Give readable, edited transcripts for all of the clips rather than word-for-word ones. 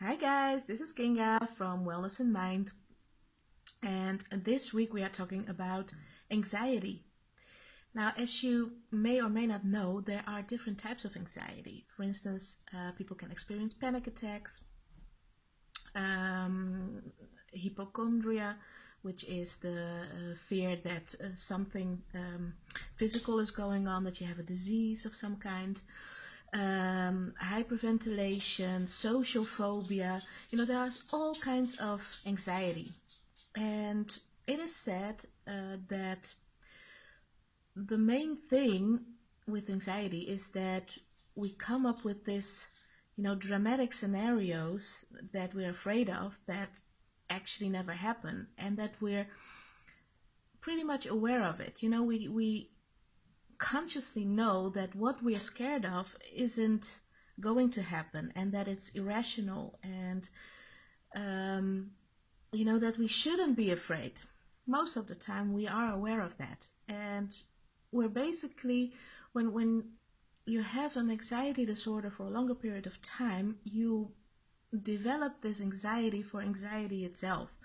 Hi guys, this is Kinga from Wellness in Mind, and this week we are talking about anxiety. Now, as you may or may not know, there are different types of anxiety. For instance, people can experience panic attacks, um, hypochondria, which is the fear that something physical is going on, that you have a disease of some kind. Hyperventilation, social phobia. There's all kinds of anxiety. And it is said that the main thing with anxiety is that we come up with this, dramatic scenarios that we're afraid of that actually never happen, and that we're pretty much aware of it. We consciously know that what we are scared of isn't going to happen, and that it's irrational, and that we shouldn't be afraid. Most of the time we are aware of that, and we're basically, when you have an anxiety disorder for a longer period of time, you develop this anxiety for anxiety itself.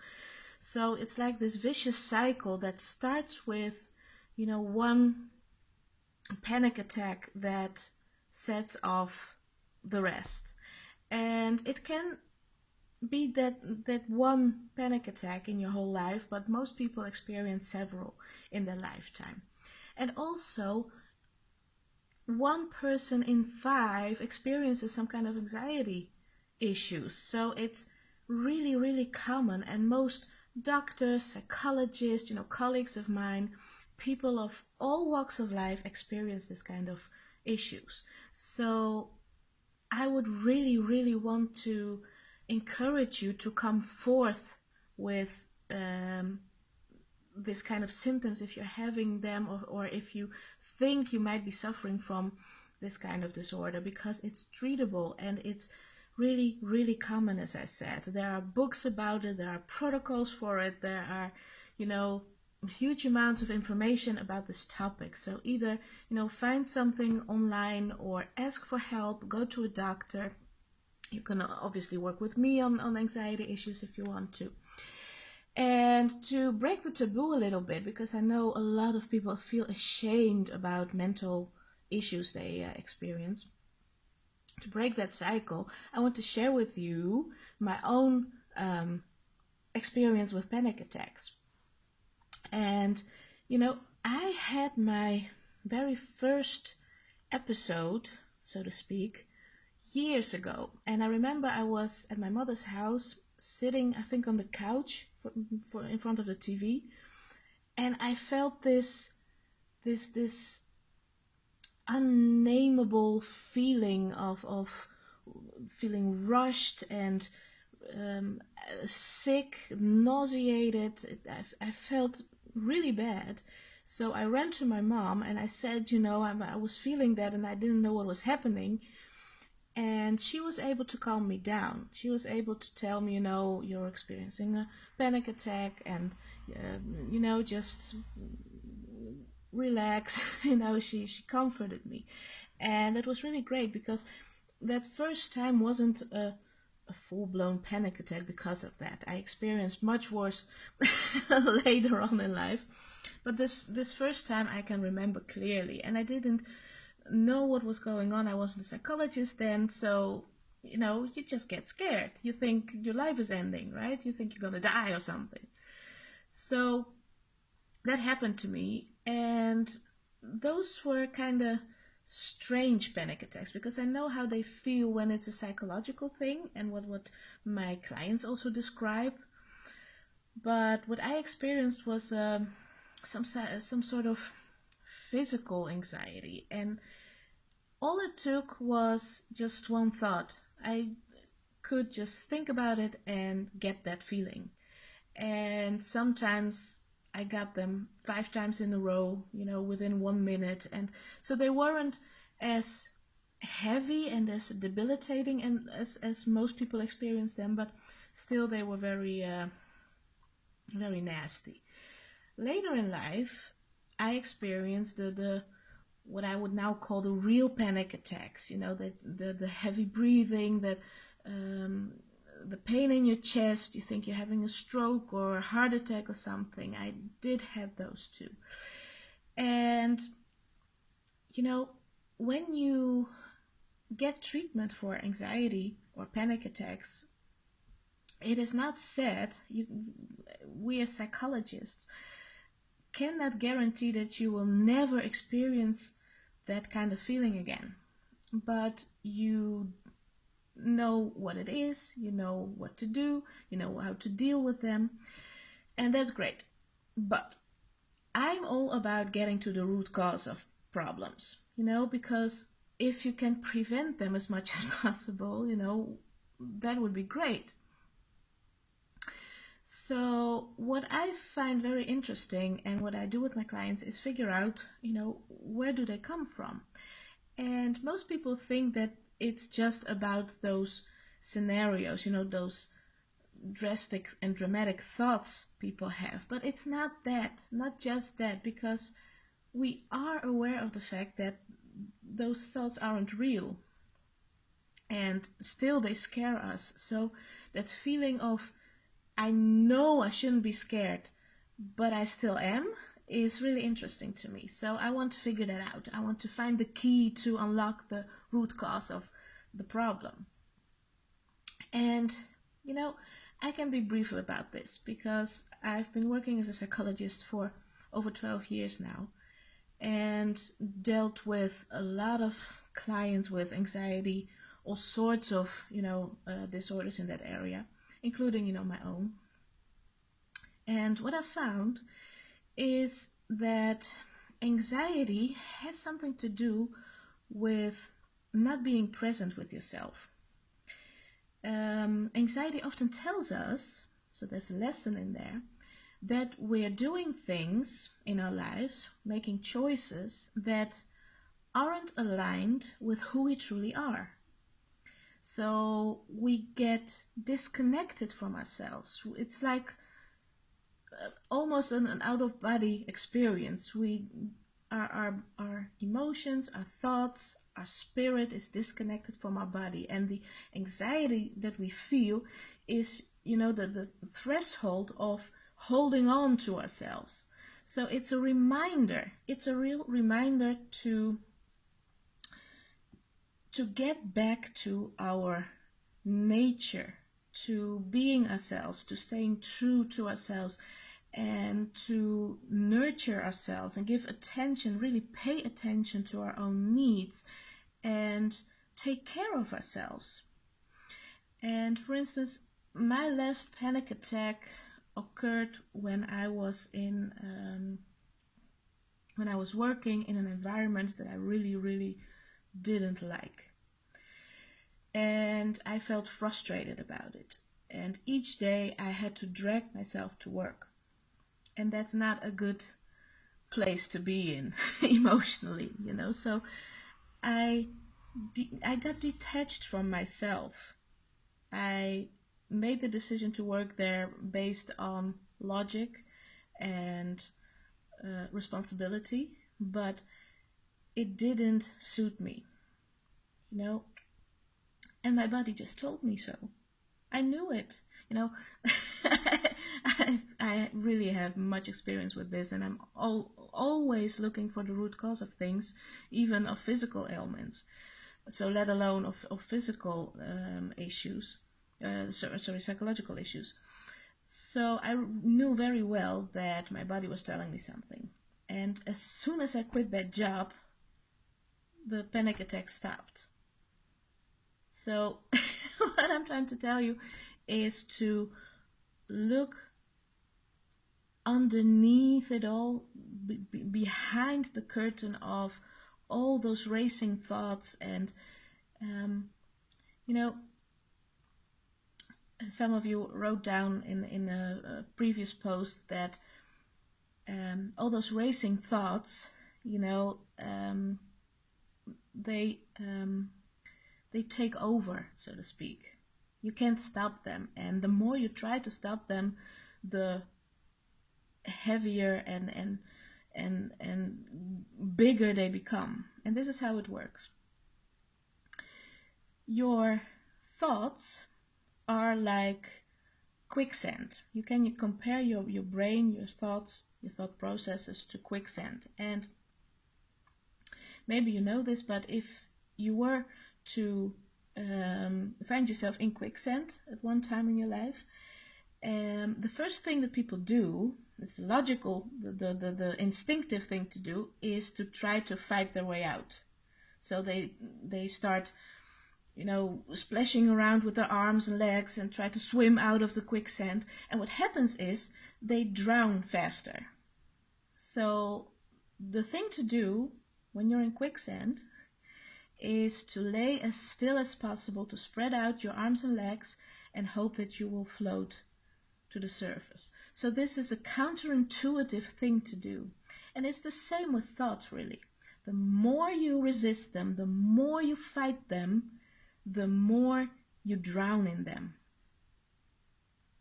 So it's like this vicious cycle that starts with one panic attack that sets off the rest. And it can be that one panic attack in your whole life, but most people experience several in their lifetime. And also, 1 person in 5 experiences some kind of anxiety issues. So it's really, really common, and most doctors, psychologists, colleagues of mine, people of all walks of life experience this kind of issues. So I would really, really want to encourage you to come forth with this kind of symptoms if you're having them, or if you think you might be suffering from this kind of disorder, because it's treatable and it's really, really common. As I said, there are books about it, there are protocols for it, there are huge amounts of information about this topic. So either find something online or ask for help, go to a doctor. You can obviously work with me on anxiety issues if you want to. And to break the taboo a little bit, because I know a lot of people feel ashamed about mental issues they experience. To break that cycle, I want to share with you my own experience with panic attacks. And I had my very first episode, so to speak, years ago. And I remember I was at my mother's house, sitting, I think, on the couch in front of the TV, and I felt this unnameable feeling of feeling rushed and sick, nauseated. I felt really bad. So I ran to my mom and I said, I was feeling that and I didn't know what was happening. And she was able to calm me down. She was able to tell me, you're experiencing a panic attack, and just relax. She comforted me, and that was really great, because that first time wasn't a full-blown panic attack. Because of that, I experienced much worse later on in life, but this first time I can remember clearly, and I didn't know what was going on. I wasn't a psychologist then, so you just get scared. You think your life is ending, right? You think you're gonna die or something. So that happened to me, and those were kind of strange panic attacks, because I know how they feel when it's a psychological thing, and what my clients also describe. But what I experienced was some sort of physical anxiety, and all it took was just one thought. I could just think about it and get that feeling. And sometimes I got them 5 times in a row, within 1 minute. And so they weren't as heavy and as debilitating and as most people experience them, but still they were very, very nasty. Later in life, I experienced the what I would now call the real panic attacks. The heavy breathing, that the pain in your chest, you think you're having a stroke or a heart attack or something. I did have those too. And, you know, when you get treatment for anxiety or panic attacks, it is not said, we as psychologists cannot guarantee that you will never experience that kind of feeling again. But you know what it is, you know what to do, you know how to deal with them, and that's great. But I'm all about getting to the root cause of problems, because if you can prevent them as much as possible, that would be great. So what I find very interesting and what I do with my clients is figure out, where do they come from? And most people think that it's just about those scenarios, those drastic and dramatic thoughts people have. But it's not that, not just that, because we are aware of the fact that those thoughts aren't real. And still they scare us. So that feeling of, I know I shouldn't be scared, but I still am, is really interesting to me. So I want to figure that out. I want to find the key to unlock the root cause of the problem. And, I can be brief about this because I've been working as a psychologist for over 12 years now and dealt with a lot of clients with anxiety, all sorts of, disorders in that area, including, my own. And what I found is that anxiety has something to do with not being present with yourself. Anxiety often tells us, so there's a lesson in there, that we're doing things in our lives, making choices that aren't aligned with who we truly are. So we get disconnected from ourselves. It's like almost an out-of-body experience. Our emotions, our thoughts, our spirit is disconnected from our body, and the anxiety that we feel is, the threshold of holding on to ourselves. So it's a reminder. It's a real reminder to get back to our nature, to being ourselves, to staying true to ourselves, and to nurture ourselves and give attention, really pay attention to our own needs and take care of ourselves. And for instance, my last panic attack occurred when I was working in an environment that I really, really didn't like. And I felt frustrated about it. And each day I had to drag myself to work. And that's not a good place to be in emotionally, So I got detached from myself. I made the decision to work there based on logic and responsibility, but it didn't suit me, and my body just told me so. I knew it, I really have much experience with this, and I'm always looking for the root cause of things, even of physical ailments. So let alone of physical issues, psychological issues. So I knew very well that my body was telling me something. And as soon as I quit that job, the panic attack stopped. So what I'm trying to tell you is to look underneath it all, behind the curtain of all those racing thoughts. And some of you wrote down in a previous post that all those racing thoughts, they take over, so to speak. You can't stop them, and the more you try to stop them, the heavier and bigger they become. And this is how it works. Your thoughts are like quicksand. You can compare your brain, your thoughts, your thought processes to quicksand. And maybe you know this, but if you were to find yourself in quicksand at one time in your life, the first thing that people do, it's logical, the instinctive thing to do, is to try to fight their way out. So they start, you know, splashing around with their arms and legs and try to swim out of the quicksand. And what happens is they drown faster. So the thing to do when you're in quicksand is to lay as still as possible, to spread out your arms and legs and hope that you will float to the surface. So this is a counterintuitive thing to do. And it's the same with thoughts, really. The more you resist them, the more you fight them, the more you drown in them.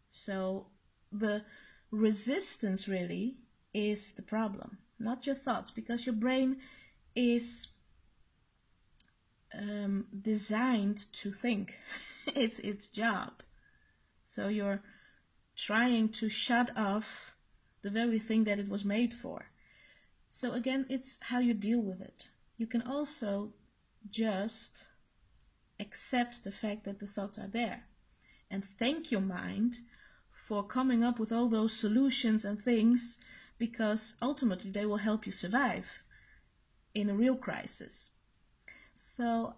So the resistance really is the problem, not your thoughts, because your brain is designed to think. It's its job. So you're trying to shut off the very thing that it was made for. So again, it's how you deal with it. You can also just accept the fact that the thoughts are there and thank your mind for coming up with all those solutions and things, because ultimately they will help you survive in a real crisis. So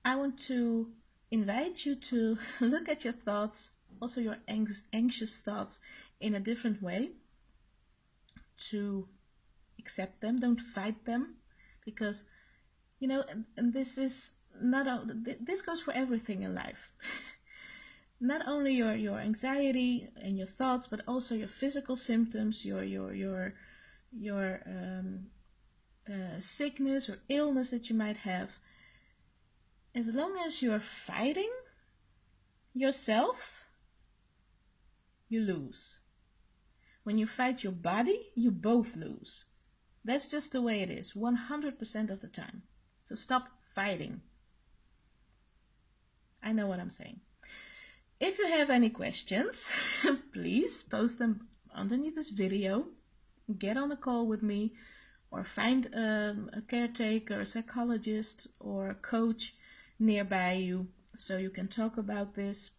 I want to invite you to look at your thoughts, also your anxious thoughts, in a different way, to accept them, don't fight them, because, you know, and this is not, this goes for everything in life. Not only your anxiety and your thoughts, but also your physical symptoms, your sickness or illness that you might have. As long as you're fighting yourself, you lose. When you fight your body, you both lose. That's just the way it is, 100% of the time. So stop fighting. I know what I'm saying. If you have any questions, please post them underneath this video. Get on a call with me, or find a caretaker, a psychologist, or a coach nearby you so you can talk about this.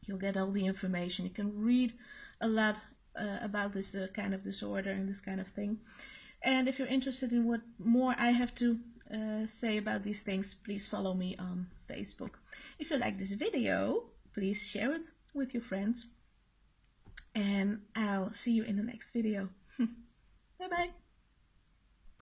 You'll get all the information. You can read a lot about this kind of disorder and this kind of thing. And if you're interested in what more I have to say about these things, please follow me on Facebook. If you like this video, please share it with your friends. And I'll see you in the next video. Bye bye.